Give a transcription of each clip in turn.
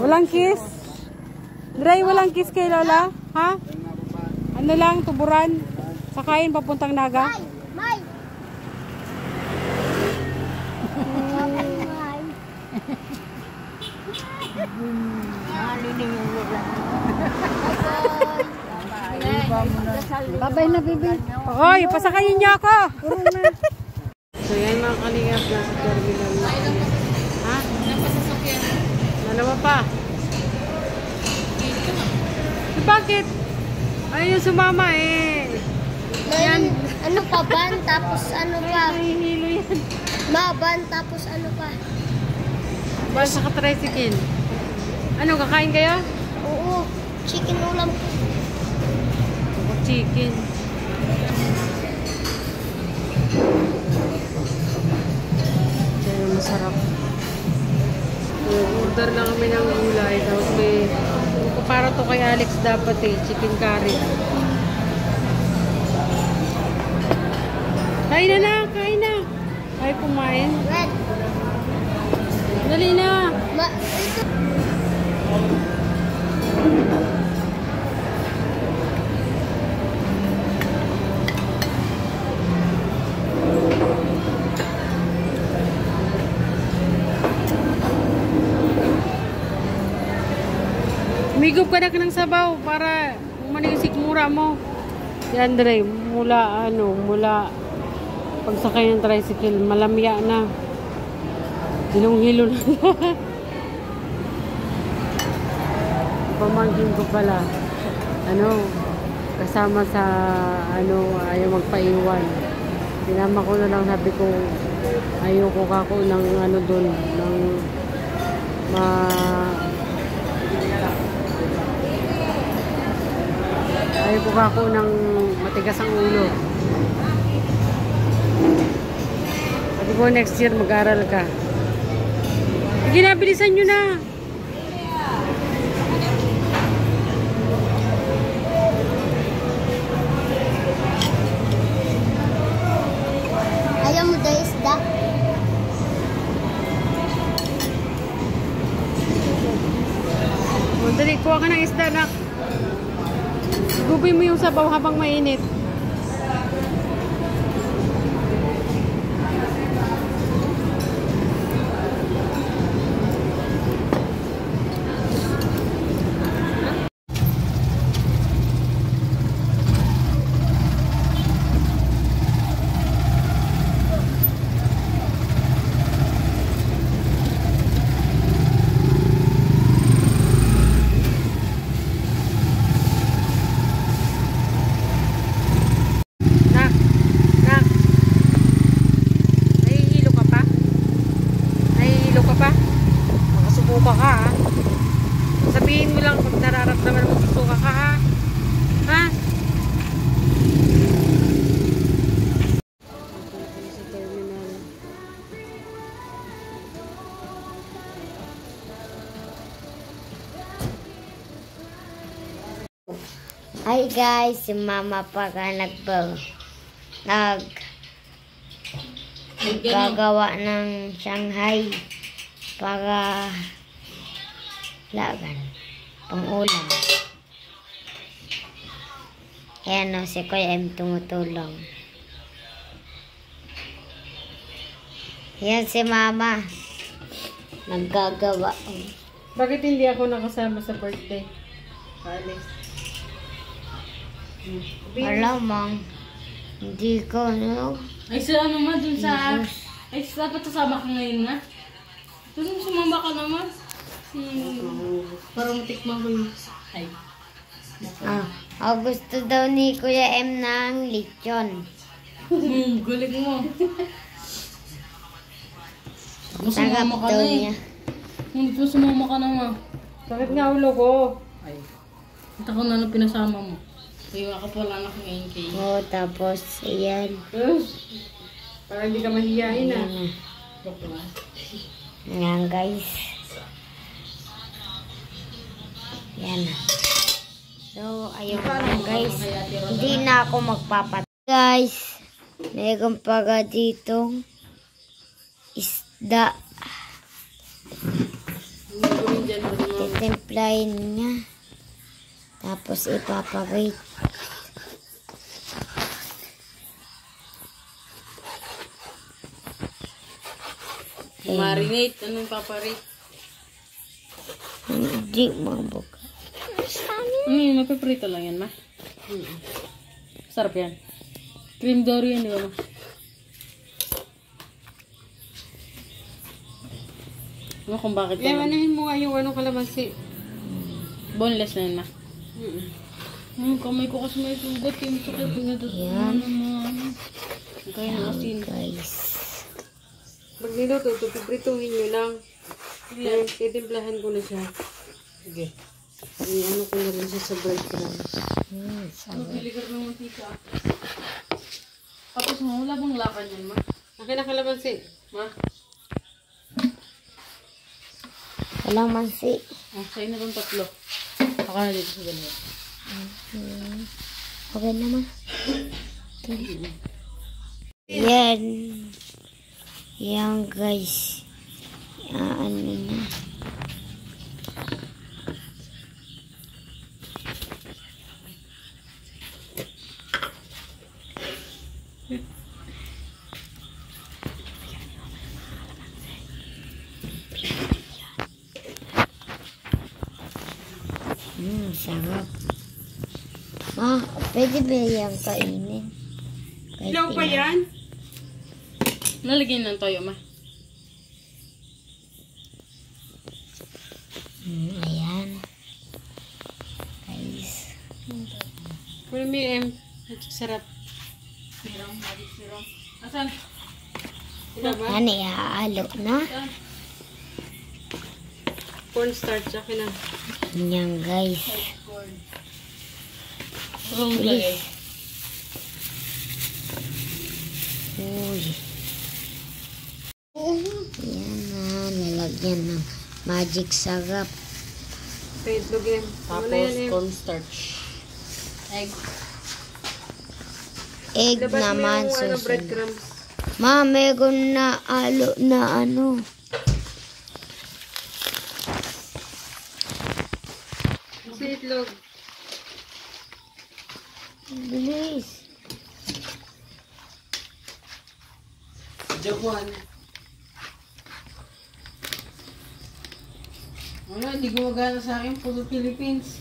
Walang kiss? Dre, walang kiss kay Lola? Ha? Ano lang, tuburan? Sakayin papuntang Naga? May! Babay na, baby. Oy, pasakayin niyo ako. So yan mga kalingap, nasa terminal na kami. Ha? Dalawa pa. Bakit? Ayaw sumama eh. Yan. Ano pa ban? Tapos ano pa? Nahihilo yan. Maban tapos ano pa? Basta ka-tricycle. Ano, kakain kayo? Oo. Chicken ulam ko. Chicken. Kaya masarap. Order lang kami ng gulay. Tapos may, para to kay Alex dapat eh, chicken curry. Kain na na, kain na. Ay, kumain. Red. Dali na. Ito. Migop ka na ng sabaw para manisik mura mo. Yan, Dre, mula pagsakay ng tricycle, malamya na. Hilong-hilo na. Pamangkin ko pala, kasama sa, ayaw magpaiwan. Sinama ko na lang, sabi ko, ayaw ko kako ng, doon, ng, ayaw ko kako ng matigas ang ulo. Sabi ko, next year mag-aral ka. Ginabilisan nyo na. Ayaw mo dahil isda? O, dali, kuha ka ng isda na. Gubi mo yung sabaw habang mainit. Makasubuka ka ha. Sabihin mo lang pag nararamdaman mo susuka ka ha. Ha? Sa terminal. Hi guys, si Mama pagka gagawa ng Shanghai para lagan pang ulam. Ayan o, si Kuya M tumutulong. Ayan si Mama naggagawa. Bakit hindi ako nakasama sa birthday? Alex. Malamang hindi ko, no? Ay, sa ano man, dun sa... Ay, dapat sasama ka ngayon na. Dun sumama ka naman. Parang matikman ko yung... Ay. Gusto daw ni Kuya M ng lechon. Galing mo. Sarap Sumama ka daw na eh. niya. Hindi po sumama ka naman. Bakit nga ulo ko? Ay. Ito ko na lang pinasama mo. Kaya ka pala anak ngayon kay... Tapos, ayan. Para hindi ka mahihiyain ah. Ayan, guys. Ayan na. So, ayun na, guys. Hindi na ako magpapat. Guys, meron pa dito isda. dyan. Titimplahin niya. Tapos ipapabait. Marinate. Anong paparate? Hindi mabuka. Mapiprito lang yan, ma. Sarap yan. Cream dory yan, di ba, ma? Ano kung bakit Yan, anuhin mo nga yung kalamansi. boneless na yan, ma. Kamay ko kasi may sugat. Yung sakit na doon. Yan. Kaya na asin. Guys. Pag niluto, piprituhin nyo lang. Yan, titimplahan ko na siya. Sige. Ano ko na rin siya sa breadcrumbs. Sarap. Biligar ng mantika. Tapos mo, wala bang lakan yan, ma? Akin na kalamansi. Ma? Walang mansi. Sa'yo na itong tatlo. Ako na dito sa dalawa. Okay naman. Yan. Yan guys. Ano na. Sarap. Ma, pwede ba yung kainin? Ilaw pa yan? Nalagyan ng toyo, ma. Ayan. Guys. Kunin mo yung sarap. Sirong, magic sirong. Asan? Diba ba? Yan, iaalo na. Cornstarch, akin na. Yan guys. Surong lagay. Uy. Yan na, nalagyan ng magic sarap. Paitlog yan. Tapos cornstarch. Egg. Egg Labas naman mo yung susunod. breadcrumbs. Ma, meron na alo na ano. Sa itlog. Bilis. Jaguan. Wala, hindi gumagana sa akin. Puro Philippines.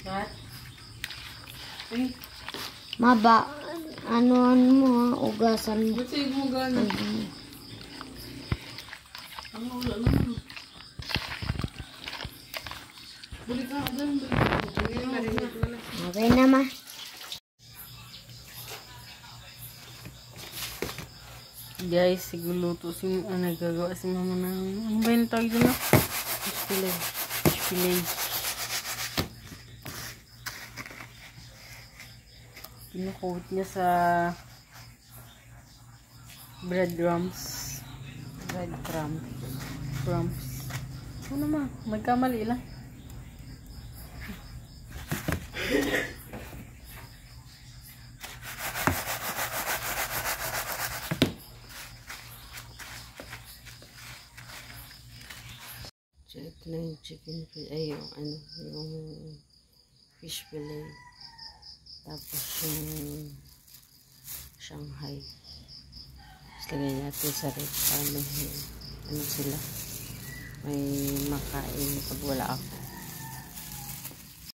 What? Ay, Maba, ano mo ha, ugasan mo. ba't sa'yo gumagana? Ang wala naman. Balik ka, dyan. Okay na ma. Guys, siguluto si nagagawa si mama ng ano ba yung tawag dun? Fish fillet. Fish fillet. Pinakot niya sa breadcrumbs. Crumbs. Ano ma? Magkamali lang. Ito na yung chicken fillet. Ay, yung ano, yung fish fillet. Tapos yung Shanghai. Tapos lagay natin sa rep para may, ano sila, may makain pag wala ako.